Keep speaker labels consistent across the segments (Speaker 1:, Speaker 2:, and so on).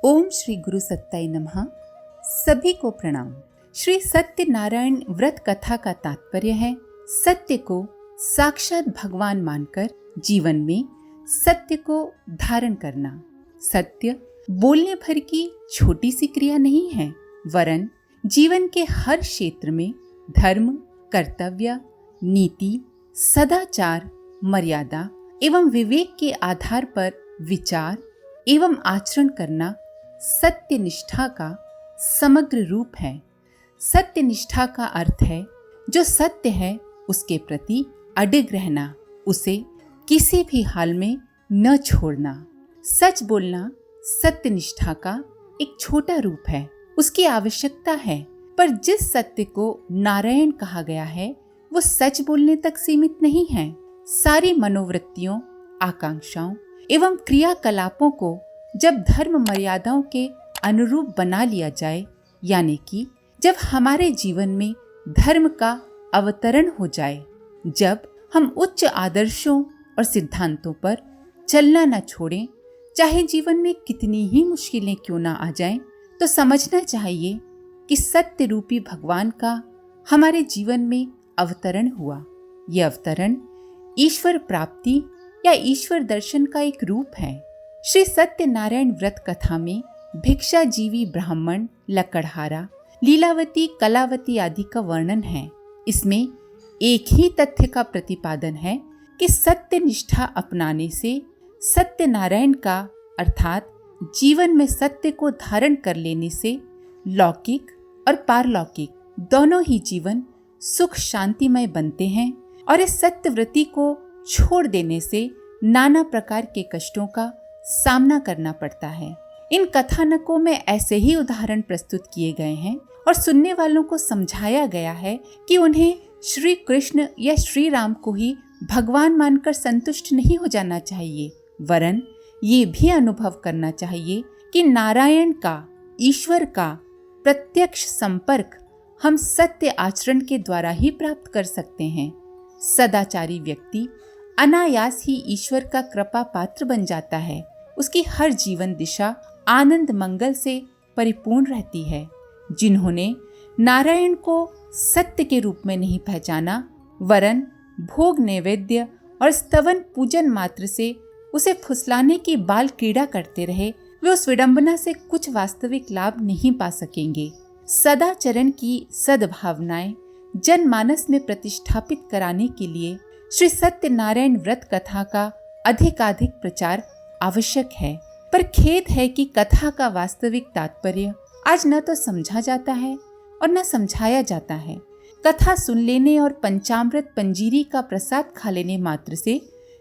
Speaker 1: ओम श्री गुरु सत्ताय नमः। सभी को प्रणाम। श्री सत्यनारायण व्रत कथा का तात्पर्य है सत्य को साक्षात भगवान मानकर जीवन में सत्य को धारण करना। सत्य बोलने भर की छोटी सी क्रिया नहीं है, वरन जीवन के हर क्षेत्र में धर्म, कर्तव्य, नीति, सदाचार, मर्यादा एवं विवेक के आधार पर विचार एवं आचरण करना सत्य निष्ठा का समग्र रूप है। सत्य निष्ठा का अर्थ है जो सत्य है उसके प्रति अडिग रहना, उसे किसी भी हाल में न छोड़ना। सच बोलना सत्य निष्ठा का एक छोटा रूप है, उसकी आवश्यकता है, पर जिस सत्य को नारायण कहा गया है वो सच बोलने तक सीमित नहीं है। सारी मनोवृत्तियों, आकांक्षाओं एवं क्रियाकलापों को जब धर्म मर्यादाओं के अनुरूप बना लिया जाए, यानी कि जब हमारे जीवन में धर्म का अवतरण हो जाए, जब हम उच्च आदर्शों और सिद्धांतों पर चलना न छोड़ें, चाहे जीवन में कितनी ही मुश्किलें क्यों ना आ जाएं, तो समझना चाहिए कि सत्य रूपी भगवान का हमारे जीवन में अवतरण हुआ। यह अवतरण ईश्वर प्राप्ति या ईश्वर दर्शन का एक रूप है। श्री सत्यनारायण व्रत कथा में भिक्षाजीवी ब्राह्मण, लकड़हारा, लीलावती, कलावती आदि का वर्णन है। इसमें एक ही तथ्य का प्रतिपादन है कि सत्य निष्ठा अपनाने से सत्यनारायण का अर्थात जीवन में सत्य को धारण कर लेने से लौकिक और पारलौकिक दोनों ही जीवन सुख शांतिमय बनते हैं, और इस सत्यव्रती को छोड़ देने से नाना प्रकार के कष्टों का सामना करना पड़ता है। इन कथानकों में ऐसे ही उदाहरण प्रस्तुत किए गए हैं और सुनने वालों को समझाया गया है कि उन्हें श्री कृष्ण या श्री राम को ही भगवान मानकर संतुष्ट नहीं हो जाना चाहिए, वरन ये भी अनुभव करना चाहिए कि नारायण का, ईश्वर का प्रत्यक्ष संपर्क हम सत्य आचरण के द्वारा ही प्राप्त कर सकते हैं। सदाचारी व्यक्ति अनायास ही ईश्वर का कृपा पात्र बन जाता है। उसकी हर जीवन दिशा आनंद मंगल से परिपूर्ण रहती है। जिन्होंने नारायण को सत्य के रूप में नहीं पहचाना, वरन भोग नैवेद्य और स्तवन पूजन मात्र से उसे फुसलाने की बाल क्रीड़ा करते रहे, वे उस विडंबना से कुछ वास्तविक लाभ नहीं पा सकेंगे। सदाचरण की सद्भावनाएं जनमानस में प्रतिष्ठापित कराने के लिए श्री सत्यनारायण व्रत कथा का अधिकाधिक प्रचार आवश्यक है। पर खेद है कि कथा का वास्तविक तात्पर्य आज न तो समझा जाता है और न समझाया जाता है। कथा सुन लेने और पंचामृत पंजीरी का प्रसाद खा लेने मात्र से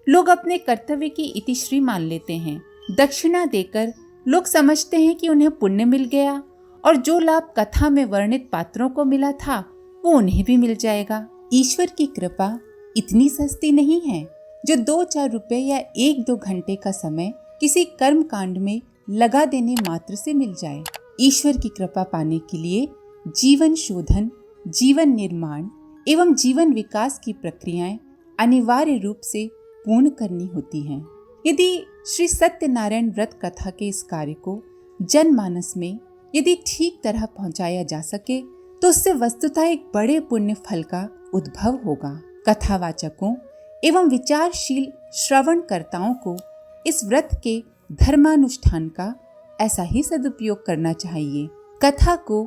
Speaker 1: लोग अपने कर्तव्य की इतिश्री मान लेते हैं। दक्षिणा देकर लोग समझते हैं कि उन्हें पुण्य मिल गया और जो लाभ कथा में वर्णित पात्रों को मिला था वो उन्हें भी मिल जाएगा। ईश्वर की कृपा इतनी सस्ती नहीं है जो 2-4 रुपए या 1-2 घंटे का समय किसी कर्म कांड में लगा देने मात्र से मिल जाए। ईश्वर की कृपा पाने के लिए जीवन शोधन, जीवन निर्माण एवं जीवन विकास की प्रक्रियाएं अनिवार्य रूप से पूर्ण करनी होती हैं। यदि श्री सत्यनारायण व्रत कथा के इस कार्य को जनमानस में यदि ठीक तरह पहुंचाया जा सके तो उससे वस्तुतः एक बड़े पुण्य फल का उद्भव होगा। कथावाचकों एवं विचारशील श्रवणकर्ताओं को इस व्रत के धर्मानुष्ठान का ऐसा ही सदुपयोग करना चाहिए। कथा को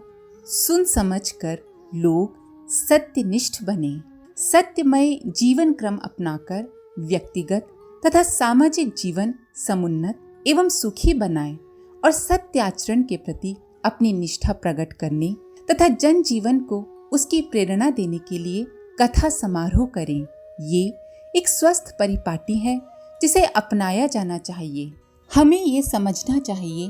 Speaker 1: सुन समझकर लोग सत्यनिष्ठ बने, सत्यमय जीवन क्रम अपनाकर व्यक्तिगत तथा सामाजिक जीवन समुन्नत एवं सुखी बनाएं और सत्य आचरण के प्रति अपनी निष्ठा प्रकट करने तथा जन जीवन को उसकी प्रेरणा देने के लिए कथा समारोह करें। ये एक स्वस्थ परिपाटी है जिसे अपनाया जाना चाहिए। हमें ये समझना चाहिए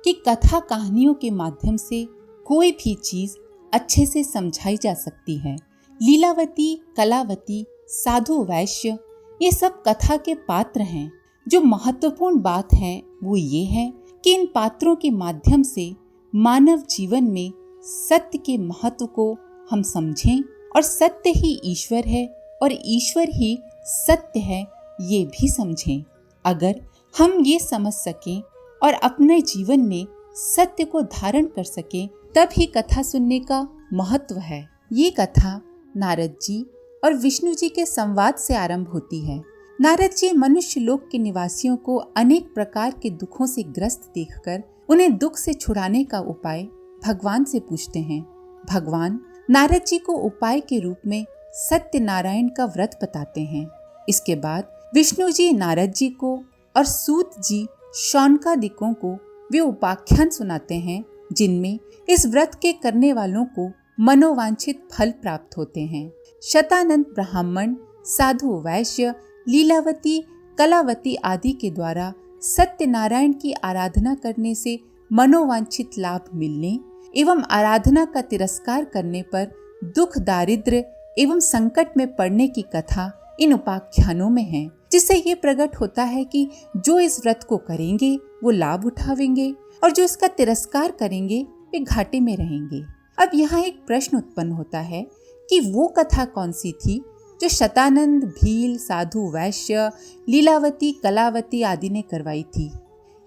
Speaker 1: कि कथा कहानियों के माध्यम से कोई भी चीज अच्छे से समझाई जा सकती है। लीलावती, कलावती, साधु, वैश्य ये सब कथा के पात्र हैं। जो महत्वपूर्ण बात है वो ये है कि इन पात्रों के माध्यम से मानव जीवन में सत्य के महत्व को हम समझें और सत्य ही ईश्वर है और ईश्वर ही सत्य है ये भी समझें। अगर हम ये समझ सकें और अपने जीवन में सत्य को धारण कर सके, तब ही कथा सुनने का महत्व है। ये कथा नारद जी और विष्णु जी के संवाद से आरंभ होती है। नारद जी मनुष्य लोक के निवासियों को अनेक प्रकार के दुखों से ग्रस्त देखकर उन्हें दुख से छुड़ाने का उपाय भगवान से पूछते हैं। भगवान नारद जी को उपाय के रूप में सत्यनारायण का व्रत बताते हैं। इसके बाद विष्णु जी नारद जी को और सूत जी शौनकादिकों को वे उपाख्यान सुनाते हैं, जिनमें इस व्रत के करने वालों को मनोवांछित फल प्राप्त होते हैं। शतानंद ब्राह्मण, साधु वैश्य, लीलावती, कलावती आदि के द्वारा सत्यनारायण की आराधना करने से मनोवांछित लाभ मिलने एवं आराधना का तिरस्कार करने पर दुख, दारिद्र्य एवं संकट में पड़ने की कथा इन उपाख्यानों में है, जिससे ये प्रकट होता है कि जो इस व्रत को करेंगे वो लाभ उठावेंगे और जो इसका तिरस्कार करेंगे वे घाटे में रहेंगे। अब यहाँ एक प्रश्न उत्पन्न होता है कि वो कथा कौन सी थी जो शतानंद, भील, साधु वैश्य, लीलावती, कलावती आदि ने करवाई थी।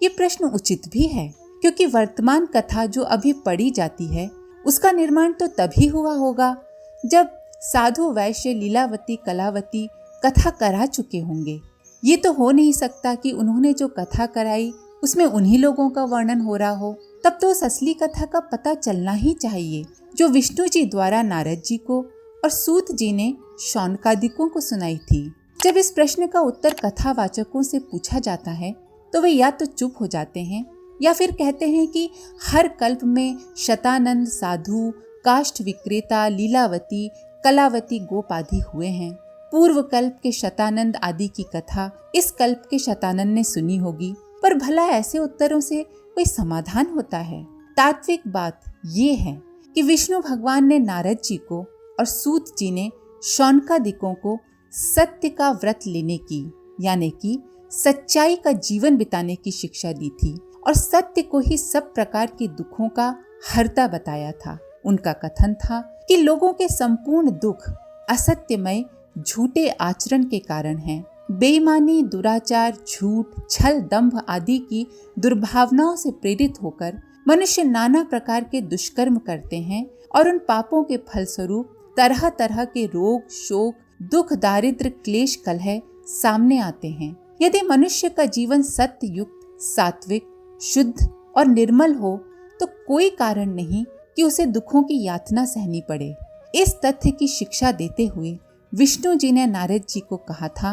Speaker 1: ये प्रश्न उचित भी है, क्योंकि वर्तमान कथा जो अभी पढ़ी जाती है उसका निर्माण तो तभी हुआ होगा जब साधु वैश्य, लीलावती, कलावती कथा करा चुके होंगे। ये तो हो नहीं सकता कि उन्होंने जो कथा कराई उसमें उन्हीं लोगों का वर्णन हो रहा हो। तब तो उस असली कथा का पता चलना ही चाहिए जो विष्णु जी द्वारा नारद जी को और सूत जी ने शौनकादिकों को सुनाई थी। जब इस प्रश्न का उत्तर कथावाचकों से पूछा जाता है तो वे या तो चुप हो जाते हैं या फिर कहते हैं कि हर कल्प में शतानंद, साधु, काष्ठ विक्रेता, लीलावती, कलावती, गोप आदि हुए हैं। पूर्व कल्प के शतानंद आदि की कथा इस कल्प के शतानंद ने सुनी होगी, पर भला ऐसे उत्तरों से कोई समाधान होता है? तात्विक बात ये है कि विष्णु भगवान ने नारद जी को और सूत जी ने शौनकादिकों को सत्य का व्रत लेने की, यानी कि सच्चाई का जीवन बिताने की शिक्षा दी थी और सत्य को ही सब प्रकार के दुखों का हर्ता बताया था। उनका कथन था कि लोगों के संपूर्ण दुख असत्यमय झूठे आचरण के कारण हैं। बेईमानी, दुराचार, झूठ, छल, दंभ आदि की दुर्भावनाओं से प्रेरित होकर मनुष्य नाना प्रकार के दुष्कर्म करते हैं और उन पापों के फलस्वरूप तरह तरह के रोग, शोक, दुख, दारिद्र्य, क्लेश, कलह सामने आते हैं। यदि मनुष्य का जीवन सत्य युक्त, सात्विक, शुद्ध और निर्मल हो तो कोई कारण नहीं कि उसे दुखों की यातना सहनी पड़े। इस तथ्य की शिक्षा देते हुए विष्णु जी ने नारद जी को कहा था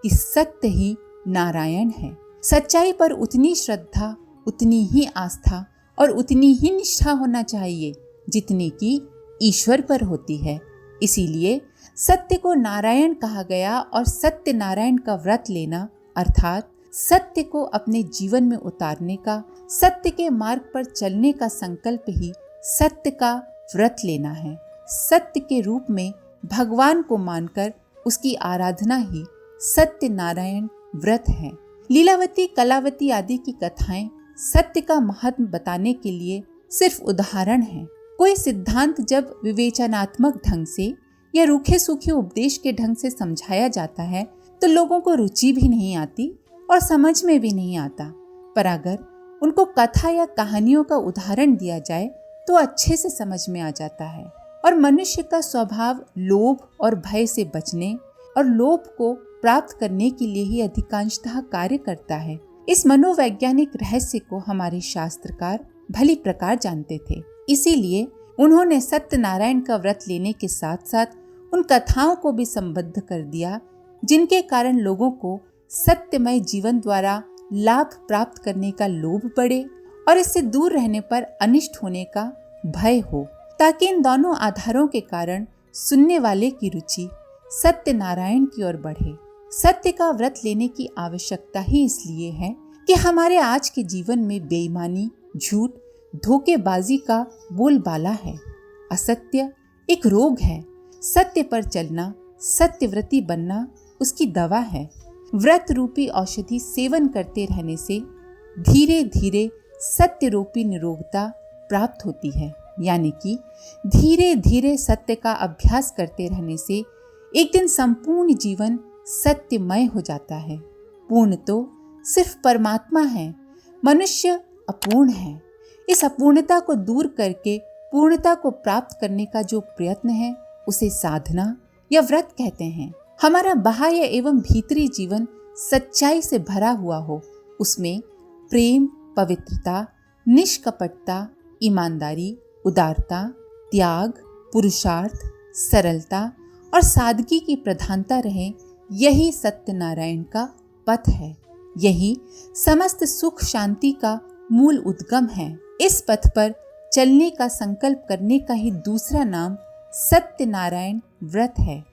Speaker 1: कि सत्य ही नारायण है। सच्चाई पर उतनी श्रद्धा, उतनी ही आस्था और उतनी ही निष्ठा होना चाहिए जितनी कि ईश्वर पर होती है। इसीलिए सत्य को नारायण कहा गया और सत्य नारायण का व्रत लेना अर्थात सत्य को अपने जीवन में उतारने का, सत्य के मार्ग पर चलने का संकल्प ही सत्य का व्रत लेना है। सत्य के रूप में भगवान को मानकर उसकी आराधना ही सत्य नारायण व्रत है। लीलावती, कलावती आदि की कथाएं सत्य का महत्व बताने के लिए सिर्फ उदाहरण हैं। कोई सिद्धांत जब विवेचनात्मक ढंग से या रूखे सूखे उपदेश के ढंग से समझाया जाता है तो लोगों को रुचि भी नहीं आती और समझ में भी नहीं आता, पर अगर उनको कथा या कहानियों का उदाहरण दिया जाए तो अच्छे से समझ में आ जाता है। और मनुष्य का स्वभाव लोभ और भय से बचने और लोभ को प्राप्त करने के लिए ही अधिकांशतः कार्य करता है। इस मनोवैज्ञानिक रहस्य को हमारे शास्त्रकार भली प्रकार जानते थे। इसीलिए उन्होंने सत्यनारायण का व्रत लेने के साथ साथ उन कथाओं को भी संबद्ध कर दिया जिनके कारण लोगों को सत्यमय जीवन द्वारा लाभ प्राप्त करने का लोभ बढ़े और इससे दूर रहने पर अनिष्ट होने का भय हो, ताकि इन दोनों आधारों के कारण सुनने वाले की रुचि सत्यनारायण की ओर बढ़े। सत्य का व्रत लेने की आवश्यकता ही इसलिए है कि हमारे आज के जीवन में बेईमानी, झूठ, धोखेबाजी का बोलबाला है। असत्य एक रोग है। सत्य पर चलना, सत्यव्रती बनना उसकी दवा है। व्रत रूपी औषधि सेवन करते रहने से धीरे धीरे सत्य रूपी निरोगता प्राप्त होती है। यानी कि धीरे धीरे सत्य का अभ्यास करते रहने से एक दिन संपूर्ण जीवन सत्यमय हो जाता है। पूर्ण तो सिर्फ परमात्मा है, मनुष्य अपूर्ण है। इस अपूर्णता को दूर करके पूर्णता को प्राप्त करने का जो प्रयत्न है उसे साधना या व्रत कहते हैं। हमारा बाह्य एवं भीतरी जीवन सच्चाई से भरा हुआ हो, उसमें प्रेम, पवित्रता, निष्कपटता, ईमानदारी, उदारता, त्याग, पुरुषार्थ, सरलता और सादगी की प्रधानता रहे, यही सत्यनारायण का पथ है। यही समस्त सुख शांति का मूल उद्गम है। इस पथ पर चलने का संकल्प करने का ही दूसरा नाम सत्यनारायण व्रत है।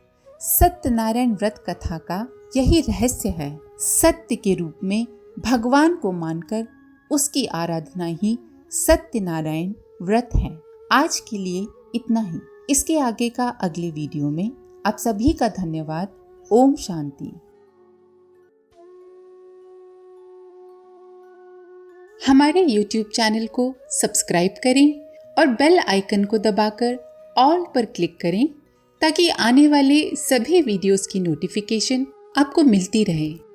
Speaker 1: सत्यनारायण व्रत कथा का यही रहस्य है। सत्य के रूप में भगवान को मानकर उसकी आराधना ही सत्यनारायण व्रत है। आज के लिए इतना ही। इसके आगे का अगले वीडियो में। आप सभी का धन्यवाद। ओम शांति। हमारे YouTube चैनल को सब्सक्राइब करें और बेल आइकन को दबाकर ऑल पर क्लिक करें ताकि आने वाले सभी वीडियोस की नोटिफिकेशन आपको मिलती रहे।